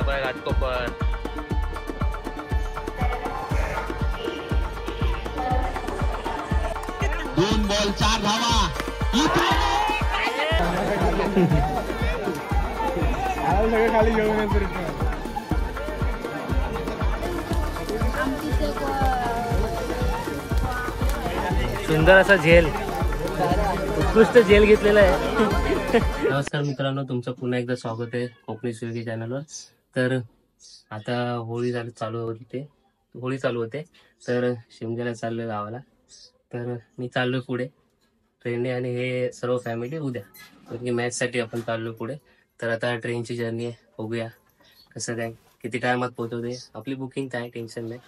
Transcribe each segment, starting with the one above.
Bye Ghatkopar. दोन ball 4 धावा. सगळं खाली घेऊन सुंदर असा झेल, उत्कृष्ट झेल घेतलेला आहे. नमस्कार मित्रांनो, तुमचं पुन्हा एकदा स्वागत आहे कोकणी स्विगी चॅनलवर. तर आता होळी चालू होते तर शिमग्याला चाललोय गावाला. तर मी चाललोय पुढे ट्रेनने आणि हे सर्व फॅमिली उद्या, म्हणजे मॅचसाठी आपण चाललोय पुढे. तर आता ट्रेनची जर्नी आहे, बघूया कसं काय, किती टायमात पोहोचवते. आपली बुकिंग काय टेन्शन नाही.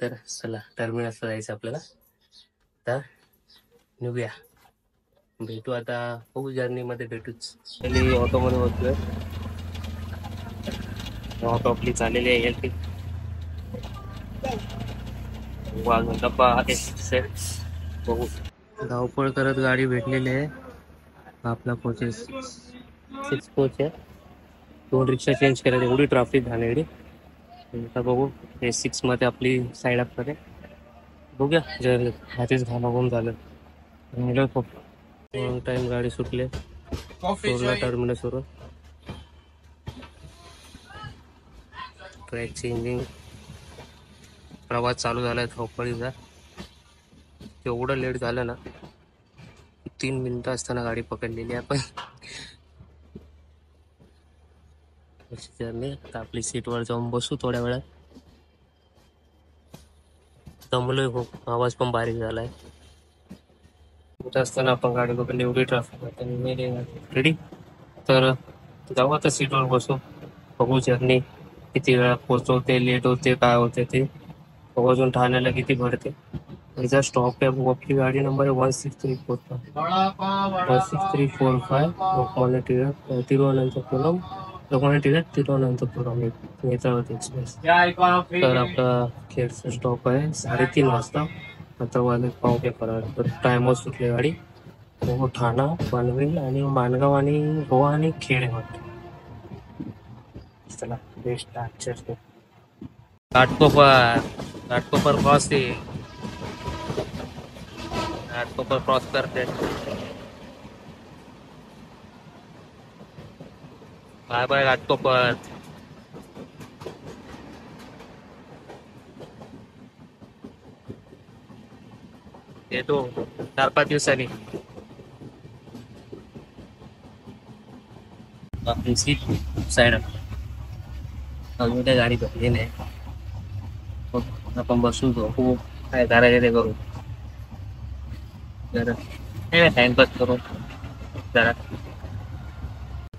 तर चला टर्मिनसला जायचं आपल्याला. तर निघूया, भेटू आता, बघू जर्नीमध्ये भेटूच. पहिली ऑटोमध्ये बसलोय, ऑटो आपली चाललेली आहे एल टी. डब्बा बघू. धावपळ करत गाडी भेटलेली आहे. आपला कोच 6 कोच आहे. 2 रिक्षा चेंज करायला एवढी ट्रॅफिक झालेली. आता बघू हे 6 मध्ये आपली साईड अप करे. बघूया जर हातीच घामाघूम झालं. खूप लॉंग टाइम गाडी सुटले सोरला टर्मिनसवरून. ट्रॅक चेंजिंग प्रवास चालू झालाय धावपळीचा. एवढं लेट झालं ना, 3 मिनिटं असताना गाडी पकडलेली आपण. जर्नी आता आपली सीटवर जाऊन बसू थोड्या वेळात. दमलोय खूप, आवाज पण बारीक झालाय. असताना आपण गाडी पकडली, एवढी ट्रॅफिक रेडी. तर जाऊ आता सीटवर बसू, बघू जर्नी किती वेळा पोहोचवते, लेट होते, काय होते ते. अजून ठाण्याला किती भरते. याचा स्टॉप आहे आपली गाडी नंबर 16345 लोकमान्य टिळक तिरुवनंतपुरम, लोकमान्य टिळक तिरुवनंतपुरम नेत्रावती एक्सप्रेस. तर आपला खेडचा स्टॉप आहे 3:30 वाजता. आता वाजत पावणे कराड. तर टायमवर सुटली गाडी. ठाणा, पनवेल आणि माणगाव आणि गोवा आणि खेड आहे वाटतं. चला बेस्ट आजच्या घाटकोपर क्रॉस आहे. घाटकोपर क्रॉस करते. Bye bye Ghatkopar. येतो 4-5 दिवसांनी. आपली सीट साईड अजून त्या गाडी भेटली नाही. आपण बसू झोपू, काय करायचं ते करू. जरा टाइमपास करू जरा.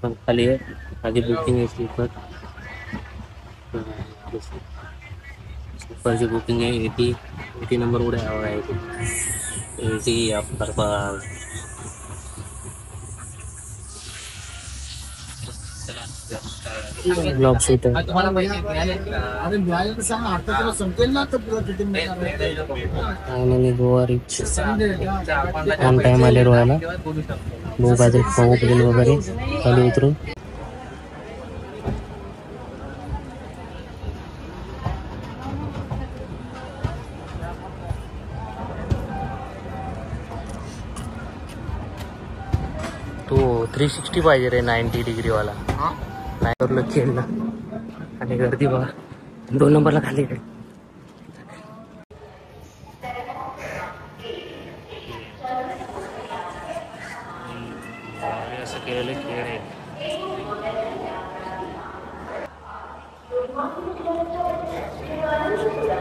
पण खाली आहे आधी बुकिंग आहे स्लीपरची बुकिंग आहे. 80 नंबर कुठे हवा आहे, 80 अफर ब्लॉक सीट आहे. Finally Goa rich on time आले रोहायला. भाऊ बाजरी पाहू पडेल वगैरे खाली उतरून. तो 360 पाहिजे रे, 90 डिग्री वाला. नाहीवरला खेळला आणि गर्दी बघा. 2 नंबरला खाली गेली. असं केलेलं खेळ आहे.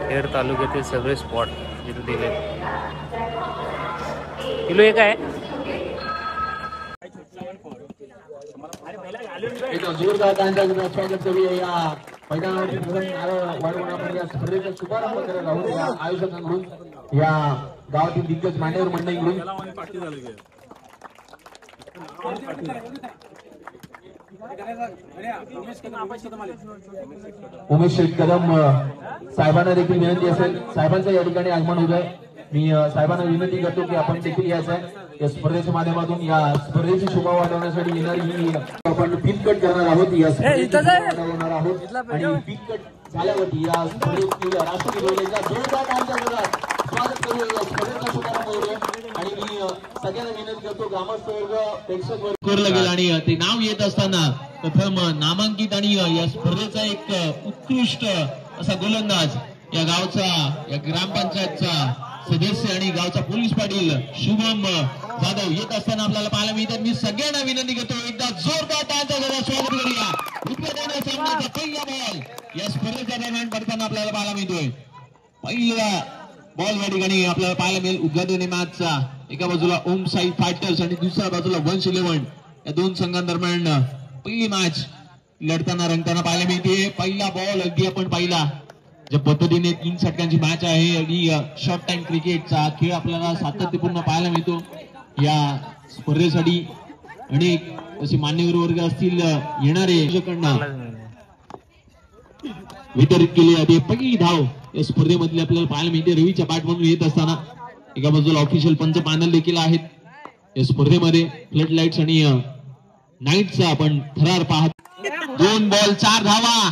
खेड तालुक्यातील सगळे स्पॉट जिथे दिले. किलो एक आहे. स्वागत करूया या मैदानावरती. आपण या स्पर्धेचा शुभारंभ करायला आहोत या आयोजकांकडून, या गावातील दिग्गज मान्यवर मंडळींकडून. उमेश शेठ कदम साहेबांना देखील विनंती असेल, साहेबांचं या ठिकाणी आगमन होत आहे. मी साहेबांना विनंती करतो की आपण देखील यायचं आहे. या स्पर्धेच्या माध्यमातून या स्पर्धेची शोभा वाढवण्यासाठी येणारी ही आपण फील कट करणार आहोत या होणार आहोत आणि फील कट झाल्यावरती या स्पर्धेतील राष्ट्रपती महिलेचा जोरदार टाळ्यांच्या गजरात स्वागत करूया या स्पर्धेचा शुभारंभ होतोय. आणि मी सगळ्यांना विनंती करतो ग्रामस्थ वर्ग प्रेक्षक वर्ग कोरलं गेलं आणि ते नाव येत असताना प्रथम नामांकित आणि या स्पर्धेचा एक उत्कृष्ट असा गोलंदाज या गावचा या ग्रामपंचायतचा सदस्य आणि गावचा पोलीस पाटील शुभम जाधव येत असताना आपल्याला पाहायला मिळतात. मी सगळ्यांना विनंती करतो एकदा जोरदार टाळ्यांचा गजरात स्वागत करूया. उद्घाटन सामन्याचा पहिला बॉल या स्पर्धेच्या दरम्यान पडताना आपल्याला पाहायला मिळतोय. पहिला बॉल या ठिकाणी आपल्याला पाहायला मिळेल उद्घाटन मॅचचा. एका बाजूला ओम साई फायटर्स आणि दुसऱ्या बाजूला वंश 11 या दोन संघांदरम्यान पहिली मॅच लढताना रंगताना पाहायला मिळते. पहिला बॉल अगदी आपण पाहिला ज्या पद्धतीने 3 षटकांची मॅच आहे आणि शॉर्ट टाइम क्रिकेटचा खेळ आपल्याला सातत्यपूर्ण पाहायला मिळतो. या स्पर्धेसाठी अनेक असे मान्यवर वर्ग असतील येणारे वितरित केली जाते. पहिली धाव या स्पर्धेमधली आपल्याला पाहायला मिळते. रवीच्या बॅट म्हणून येत असताना एका बाजूला ऑफिशियल पंच पॅनल देखील आहेत. या स्पर्धेमध्ये फ्लड लाईट्स आणि नाईटचा आपण थरार पाहत. 2 बॉल 4 धावा.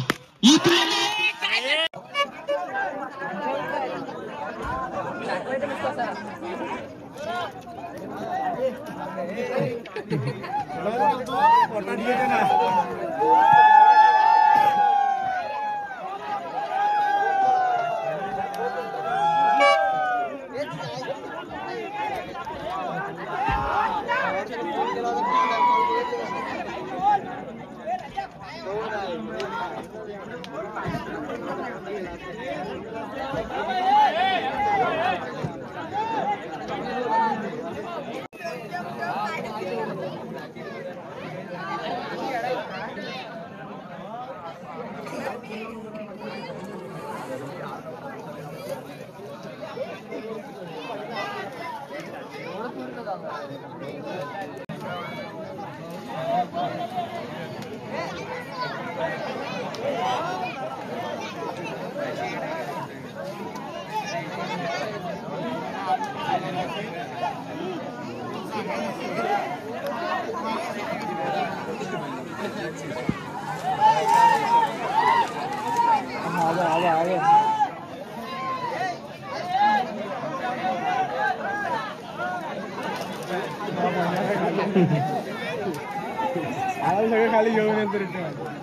सगळे खाली घेऊन येतो रिटर्न.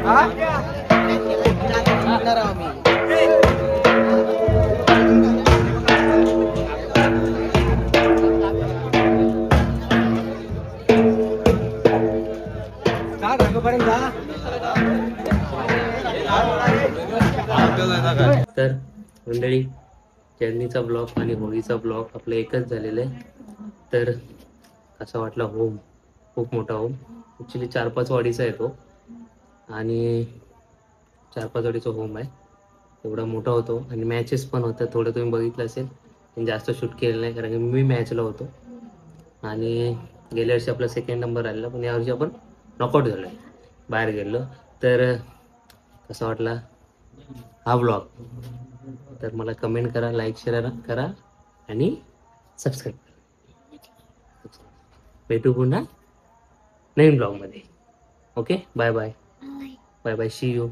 तर मंडळी, जर्नीचा ब्लॉग आणि होळीचा ब्लॉग आपलं एकच झालेलं आहे. तर कसा वाटला होम? खूप मोठा होम, ॲक्च्युली 4-5 वाडीचा आहे तो, आणि 4-5 वाडीचा होम आहे. एवढा मोठा होतो आणि मॅचेस पण होतात. थोडं तुम्ही बघितलं असेल, पण जास्त शूट केलेलं नाही कारण की मी मॅचला होतो. आणि गेल्या वर्षी आपला 2nd नंबर आलेला, पण यावर्षी आपण नॉकआउट झालो आहे, बाहेर गेलो. तर कसा वाटला हा ब्लॉग? तर मला कमेंट करा, लाईक शेअर करा आणि सबस्क्राईब करा. भेटू पुन्हा नवीन ब्लॉगमध्ये. Okay, bye bye. Bye bye, see you.